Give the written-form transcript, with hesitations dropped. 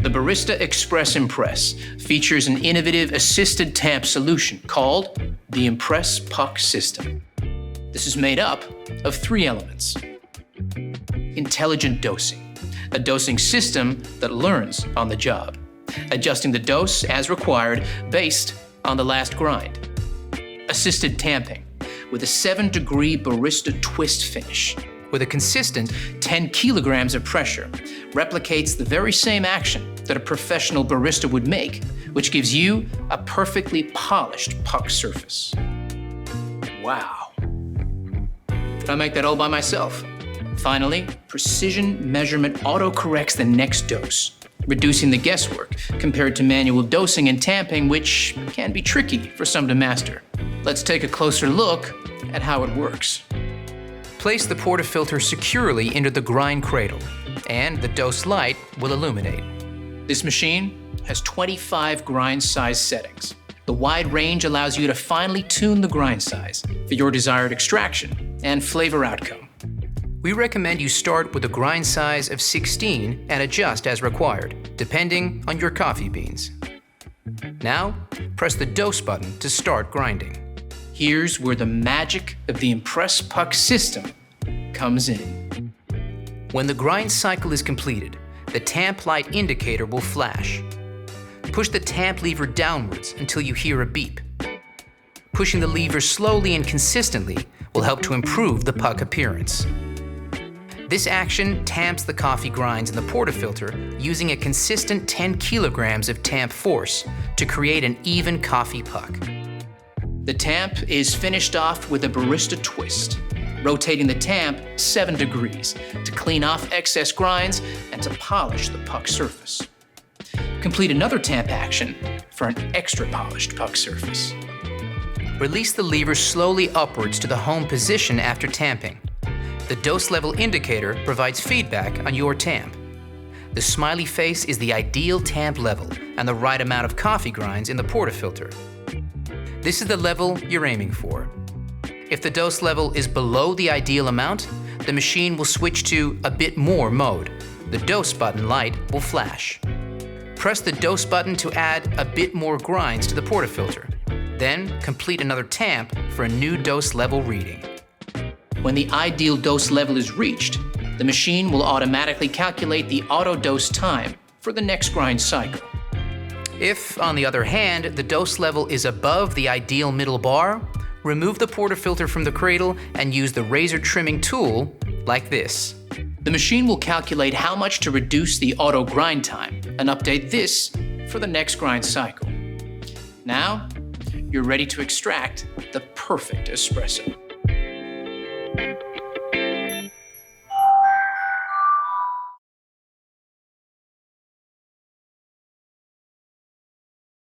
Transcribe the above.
The Barista Express Impress features an innovative assisted tamp solution called the Impress Puck System. This is made up of 3 elements. Intelligent dosing, a dosing system that learns on the job, adjusting the dose as required based on the last grind. Assisted tamping, with a 7-degree barista twist finish, with a consistent 10 kilograms of pressure, replicates the very same action that a professional barista would make, which gives you a perfectly polished puck surface. Wow. Did I make that all by myself? Finally, precision measurement auto-corrects the next dose, reducing the guesswork compared to manual dosing and tamping, which can be tricky for some to master. Let's take a closer look at how it works. Place the portafilter securely into the grind cradle, and the dose light will illuminate. This machine has 25 grind size settings. The wide range allows you to finely tune the grind size for your desired extraction and flavor outcome. We recommend you start with a grind size of 16 and adjust as required, depending on your coffee beans. Now, press the dose button to start grinding. Here's where the magic of the Impress Puck system comes in. When the grind cycle is completed, the tamp light indicator will flash. Push the tamp lever downwards until you hear a beep. Pushing the lever slowly and consistently will help to improve the puck appearance. This action tamps the coffee grinds in the portafilter using a consistent 10 kilograms of tamp force to create an even coffee puck. The tamp is finished off with a barista twist, rotating the tamp 7 degrees to clean off excess grinds and to polish the puck surface. Complete another tamp action for an extra polished puck surface. Release the lever slowly upwards to the home position after tamping. The dose level indicator provides feedback on your tamp. The smiley face is the ideal tamp level and the right amount of coffee grinds in the portafilter. This is the level you're aiming for. If the dose level is below the ideal amount, the machine will switch to a bit more mode. The dose button light will flash. Press the dose button to add a bit more grinds to the portafilter. Then complete another tamp for a new dose level reading. When the ideal dose level is reached, the machine will automatically calculate the auto dose time for the next grind cycle. If, on the other hand, the dose level is above the ideal middle bar, remove the portafilter from the cradle and use the razor trimming tool like this. The machine will calculate how much to reduce the auto grind time and update this for the next grind cycle. Now, you're ready to extract the perfect espresso.